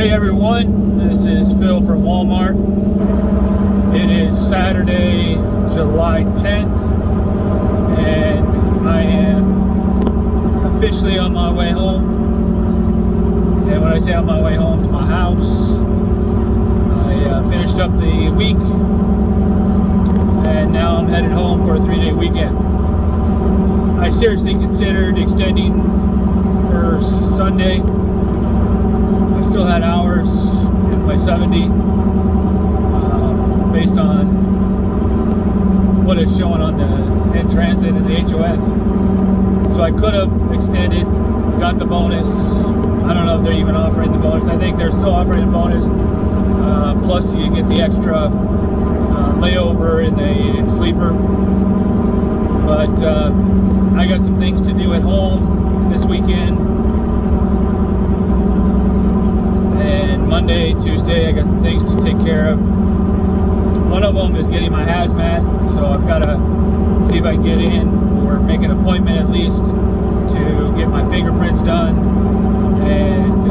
Hey everyone, this is Phil from Walmart. It is Saturday, July 10th, and I am officially on my way home. And when I say on my way home, to my house. I finished up the week, and now I'm headed home for a 3-day weekend. I seriously considered extending for Sunday. I still had hours in my 70 based on what is showing on the in-transit and the HOS. So I could have extended, got the bonus. I don't know if they're even offering the bonus. I think they're still offering the bonus. Plus you get the extra layover in the sleeper. But I got some things to do at home this weekend. And Monday, Tuesday, I got some things to take care of. One of them is getting my hazmat, so I've got to see if I can get in or make an appointment at least to get my fingerprints done and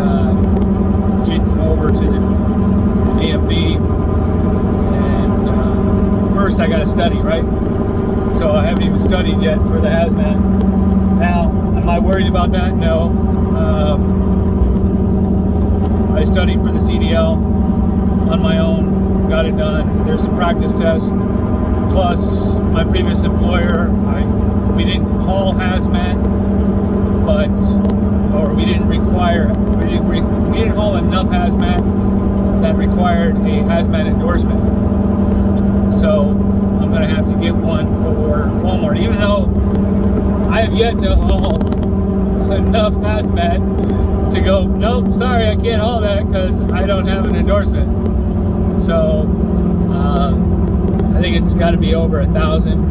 get over to the DMV. And first I got to study, right? So I haven't even studied yet for the hazmat. Now, am I worried about that? No. I studied for the CDL on my own, got it done. There's some practice tests. Plus, my previous employer, we didn't haul hazmat, we didn't haul enough hazmat that required a hazmat endorsement. So I'm going to have to get one for Walmart, even though I have yet to haul enough hazmat to go, nope, sorry, I can't haul that because I don't have an endorsement. So I think it's got to be over 1,000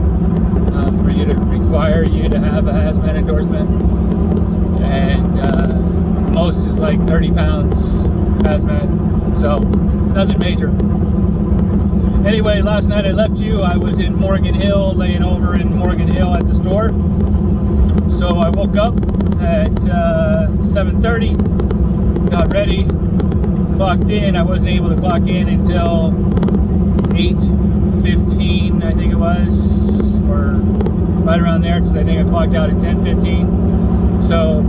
for you to require you to have a hazmat endorsement, and most is like 30 pounds hazmat, so nothing major. Anyway, last night I left you. I was in Morgan Hill, laying over in Morgan Hill at the store. So I woke up at 7:30, got ready, clocked in. I wasn't able to clock in until 8:15, I think it was, or right around there, because I think I clocked out at 10:15. So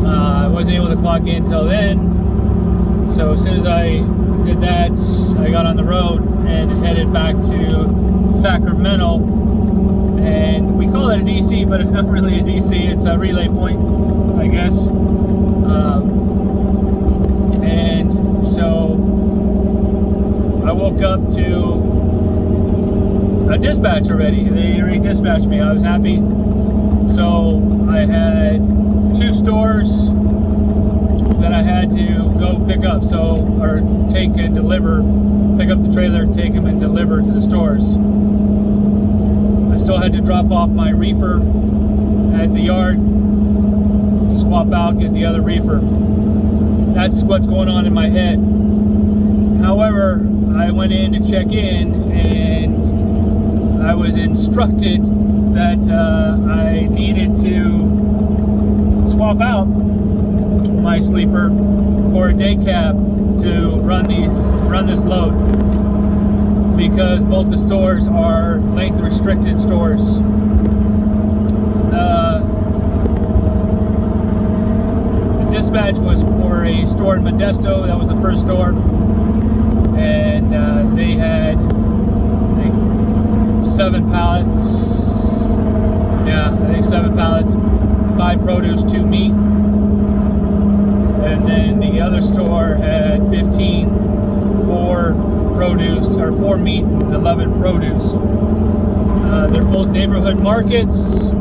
I wasn't able to clock in until then. So as soon as I did that, I got on the road and headed back to Sacramento. And we call it a DC, but it's not really a DC. It's a relay point, I guess. And so I woke up to a dispatch already. They already dispatched me. I was happy. So I had 2 stores that I had to go pick up, or take and deliver, pick up the trailer, take them and deliver to the stores. I still had to drop off my reefer at the yard, swap out, get the other reefer. That's what's going on in my head. However, I went in to check in and I was instructed that I needed to swap out my sleeper for a day cab to run this load, because both the stores are length restricted stores. The dispatch was for a store in Modesto. That was the first store, and they had, I think, 7 pallets. Yeah, I think 7 pallets, 5 produce, 2 meat. And then the other store had 15, 4 produce, or 4 meat and 11 produce. They're both neighborhood markets.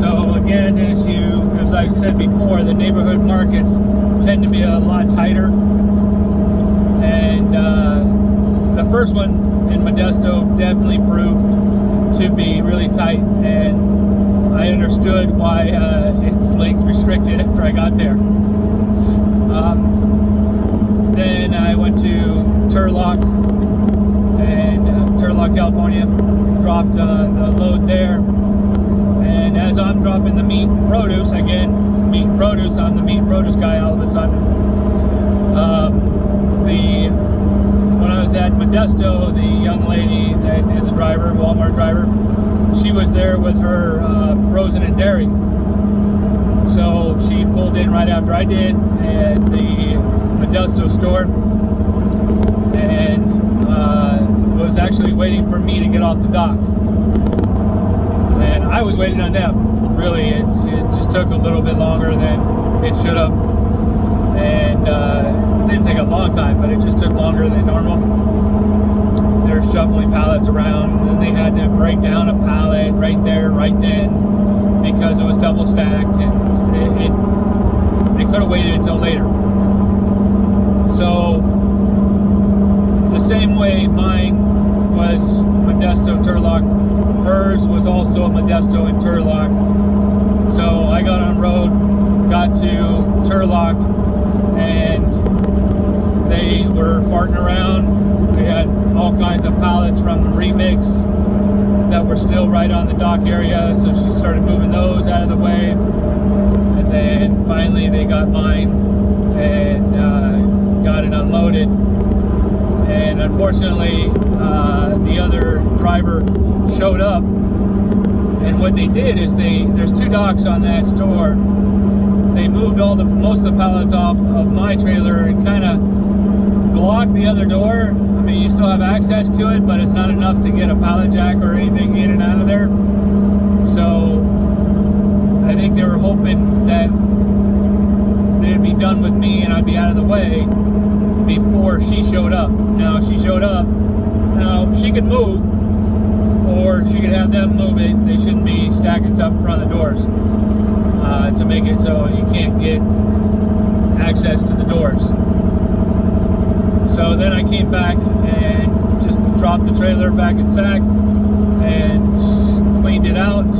So again, as I said before, the neighborhood markets tend to be a lot tighter. And the first one in Modesto definitely proved to be really tight, and I understood why it's length restricted after I got there. Then I went to Turlock, California, dropped the load there, and as I'm dropping the meat and produce, again, meat and produce, I'm the meat and produce guy all of a sudden, Modesto, the young lady that is a driver, Walmart driver, she was there with her frozen and dairy. So she pulled in right after I did at the Modesto store, and was actually waiting for me to get off the dock. And I was waiting on them. Really, it just took a little bit longer than it should have. And it didn't take a long time, but it just took longer than normal. They're shuffling pallets around, and they had to break down a pallet right there, right then, because it was double stacked, and they could have waited until later. So the same way mine was Modesto Turlock, hers was also a Modesto and Turlock. So I got on road, got to Turlock, and they were farting around. They had all kinds of pallets from the remix that were still right on the dock area, so she started moving those out of the way. And then finally they got mine and got it unloaded. And unfortunately, the other driver showed up, and what they did is there's 2 docks on that store. They moved most of the pallets off of my trailer and kind of blocked the other door. I mean, you still have access to it, but it's not enough to get a pallet jack or anything in and out of there. So I think they were hoping that they'd be done with me and I'd be out of the way before she showed up. Now she showed up. Now she could move, or she could have them move it. They shouldn't be stacking stuff in front of the doors to make it so you can't get access to the doors. So then I came back and just dropped the trailer back in sack and cleaned it out.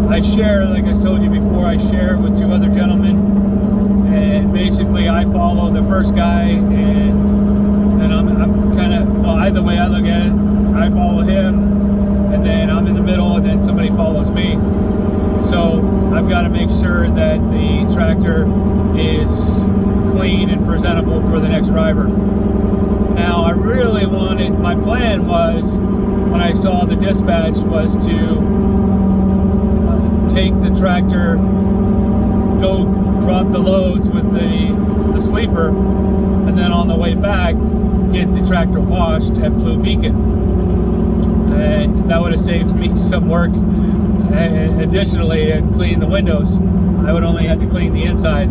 I share, like I told you before, I share with 2 other gentlemen, and basically I follow the first guy, and I'm kind of, well, either way I look at it, I follow him, and then I'm in the middle, and then somebody follows me. So I've got to make sure that the tractor is clean and presentable for the next driver. Now I really wanted, my plan was, when I saw the dispatch, was to take the tractor, go drop the loads with the sleeper, and then on the way back get the tractor washed at Blue Beacon. And that would have saved me some work. And additionally, and clean the windows, I would only have to clean the inside,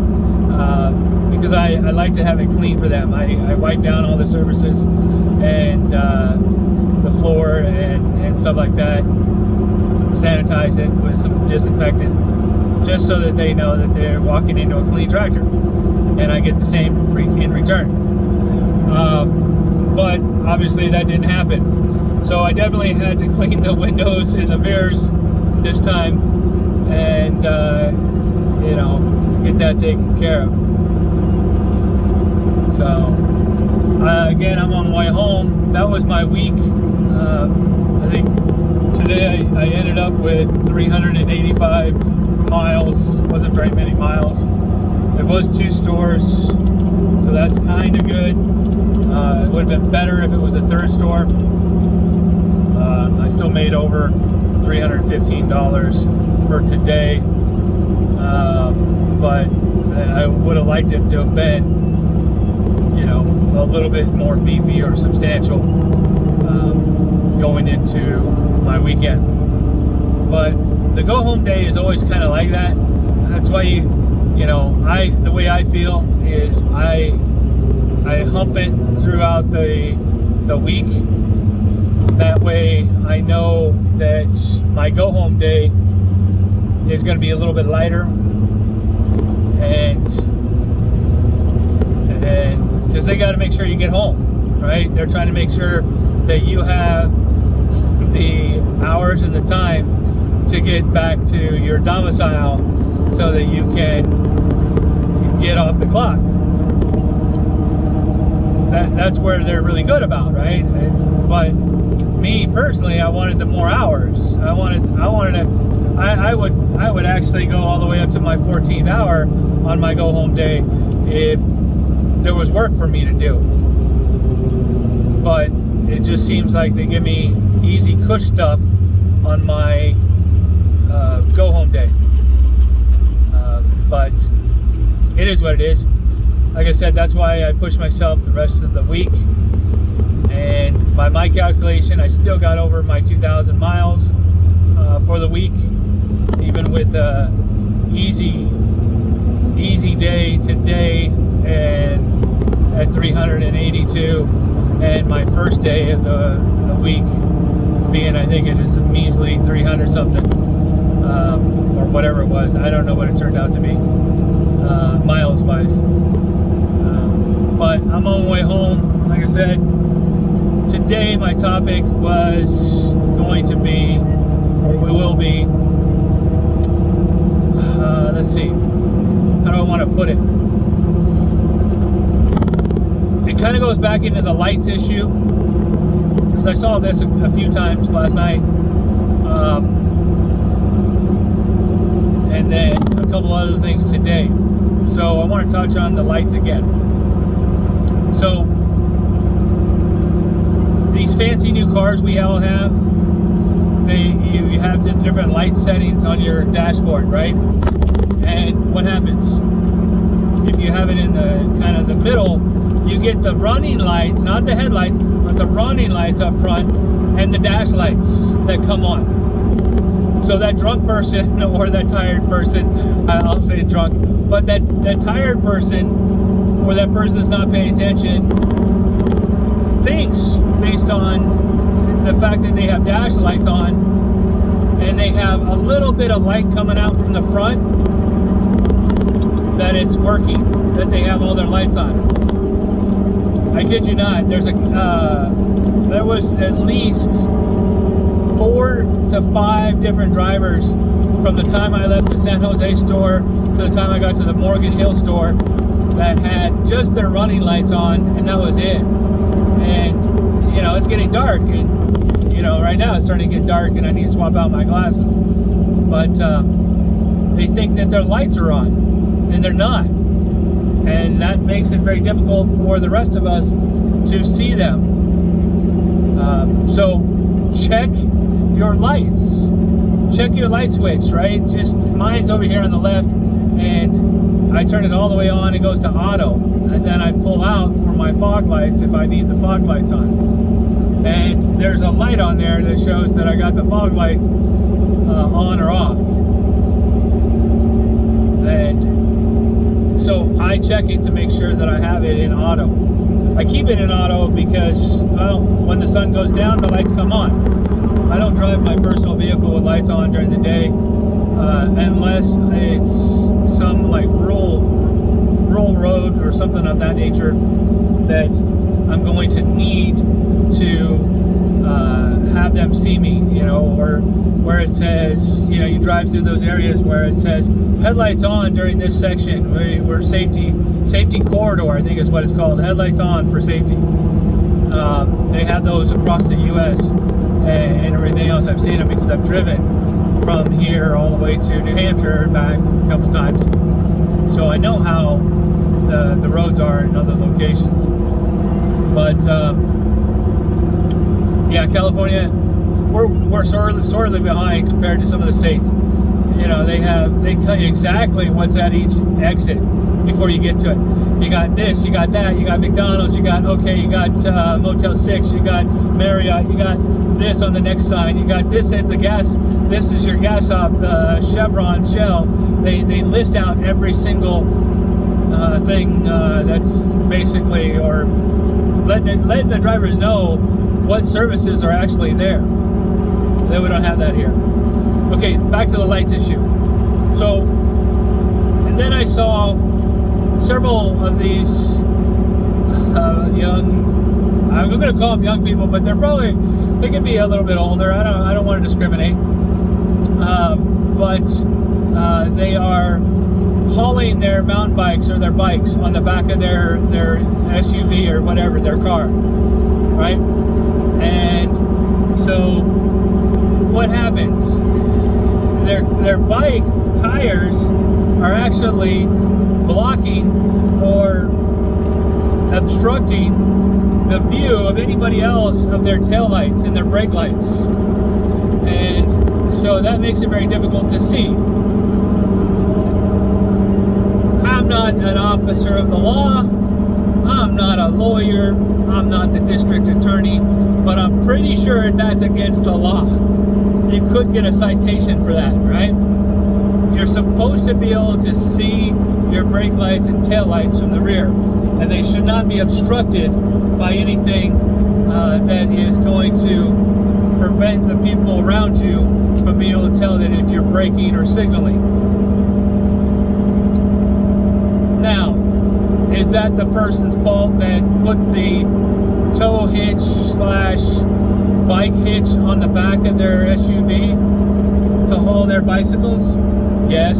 because I like to have it clean for them. I wipe down all the surfaces and the floor and stuff like that, sanitize it with some disinfectant, just so that they know that they're walking into a clean tractor, and I get the same in return. But obviously that didn't happen, so I definitely had to clean the windows and the mirrors this time, and you know, get that taken care of. So again, I'm on my way home. That was my week. I think today I ended up with 385 miles. Wasn't very many miles. It was 2 stores, so that's kind of good. It would have been better if it was a 3rd store. I still made over $315 for today, but I would have liked it to have been, you know, a little bit more beefy or substantial going into my weekend. But the go home day is always kind of like that. That's why you know, the way I feel is I hump it throughout the week. That way I know that my go home day is going to be a little bit lighter, and because they got to make sure you get home, right? They're trying to make sure that you have the hours and the time to get back to your domicile so that you can get off the clock. That's where they're really good about, right? But me personally, I wanted the more hours. I would actually go all the way up to my 14th hour on my go home day if there was work for me to do. but it just seems like they give me easy cush stuff on my go home day. But it is what it is. Like I said, that's why I push myself the rest of the week. And by my calculation, I still got over my 2,000 miles for the week, even with easy day today and at 382, and my first day of the week being, I think it is a measly 300 something, or whatever it was. I don't know what it turned out to be, miles wise. But I'm on my way home. Like I said, today my topic was going to be, or we will be, let's see, how do I want to put it? It kind of goes back into the lights issue, because I saw this a few times last night, and then a couple other things today. So I want to touch on the lights again. So these fancy new cars we all have, you have the different light settings on your dashboard, right? And what happens if you have it in the kind of the middle? You get the running lights, not the headlights, but the running lights up front and the dash lights that come on. So that drunk person, or that tired person, I'll say drunk, but that tired person, or that person that's not paying attention, thinks, based on the fact that they have dash lights on and they have a little bit of light coming out from the front, that it's working, that they have all their lights on. I kid you not, there was at least 4 to 5 different drivers from the time I left the San Jose store to the time I got to the Morgan Hill store that had just their running lights on, and that was it. And it's getting dark, and right now it's starting to get dark, and I need to swap out my glasses. But they think that their lights are on, and they're not, and that makes it very difficult for the rest of us to see them. So check your lights. Check your light switch, right? Just mine's over here on the left, and I turn it all the way on. It goes to auto, and then I pull out for my fog lights if I need the fog lights on. And there's a light on there that shows that I got the fog light on or off. And so I check it to make sure that I have it in auto. I keep it in auto because, well, when the sun goes down, the lights come on. I don't drive my personal vehicle with lights on during the day, unless it's some like rural road or something of that nature that I'm going to need to have them see me, or where it says, you drive through those areas where it says headlights on during this section, where safety corridor, I think is what it's called, headlights on for safety. They have those across the U.S. and everything else. I've seen them because I've driven from here all the way to New Hampshire and back a couple times, so I know how the roads are in other locations. But yeah, California, we're sorely behind compared to some of the states. They tell you exactly what's at each exit before you get to it. You got this, you got that, you got McDonald's, you got Motel 6, you got Marriott, you got this on the next sign, you got this at the gas, this is your gas stop, Chevron, Shell. They list out every single thing that's basically, or letting the drivers know what services are actually there. Then we don't have that here. Okay, back to the lights issue. So, and then I saw several of these young, I'm going to call them young people, but they can be a little bit older. I don't want to discriminate. But they are hauling their mountain bikes or their bikes on the back of their SUV or whatever, their car, right? And so what happens? Their bike tires are actually blocking or obstructing the view of anybody else of their tail lights and their brake lights. And so that makes it very difficult to see. I'm not an officer of the law. I'm not a lawyer. I'm not the district attorney, but I'm pretty sure that's against the law. You could get a citation for that, right? You're supposed to be able to see your brake lights and tail lights from the rear, and they should not be obstructed by anything that is going to prevent the people around you from being able to tell that if you're braking or signaling. Now, is that the person's fault that put the tow hitch / bike hitch on the back of their SUV to haul their bicycles? Yes.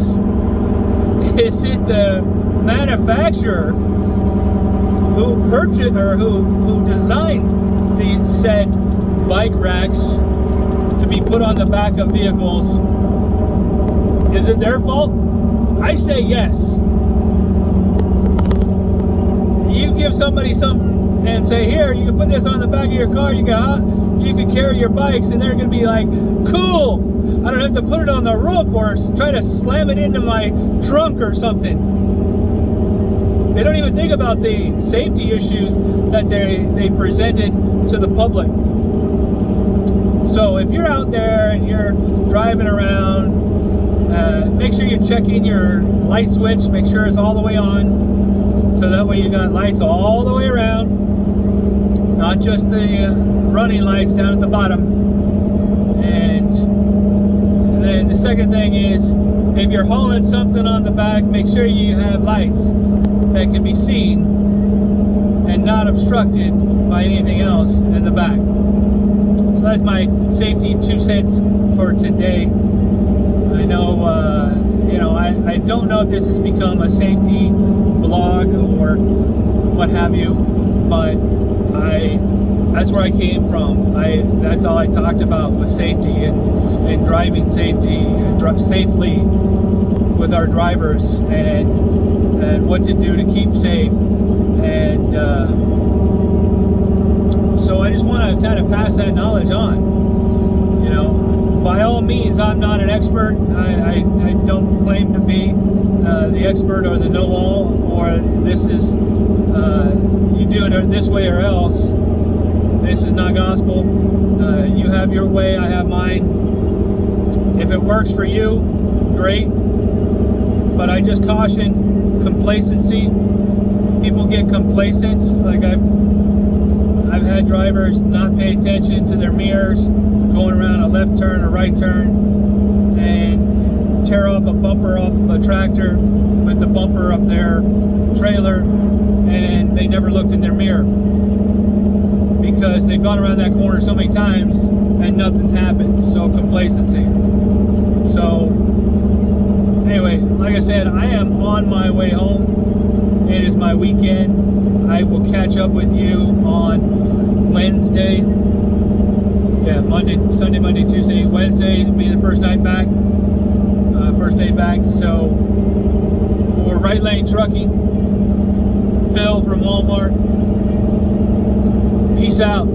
Is it the manufacturer who purchased or who designed the said bike racks to be put on the back of vehicles? Is it their fault? I say yes. You give somebody something and say, here, you can put this on the back of your car, you can carry your bikes, and they're going to be like, cool, I don't have to put it on the roof or try to slam it into my trunk or something. They don't even think about the safety issues that they presented to the public. So if you're out there and you're driving around, make sure you're checking your light switch, make sure it's all the way on, so that way you got lights all the way around, not just the running lights down at the bottom. And then the second thing is, if you're hauling something on the back, make sure you have lights that can be seen and not obstructed by anything else in the back. So that's my safety 2 cents for today. I know, I don't know if this has become a safety blog or what have you, but that's where I came from. That's all I talked about was safety and driving safety, safely with our drivers, and what to do to keep safe. And so I just want to kind of pass that knowledge on. By all means, I'm not an expert. I don't claim to be the expert or the know-all, or this is you do it this way or else. This is not gospel. You have your way, I have mine. If it works for you, great. But I just caution complacency. People get complacent. Like I've had drivers not pay attention to their mirrors, going around a left turn or right turn, and tear off a bumper off of a tractor with the bumper of their trailer, and they never looked in their mirror because they've gone around that corner so many times and nothing's happened. So complacency. So anyway, like I said, I am on my way home. It is my weekend. I will catch up with you on Wednesday. Yeah, Sunday, Monday, Tuesday, Wednesday will be the first night back. First day back. So for Right Lane Trucking, Phil from Walmart. Peace out.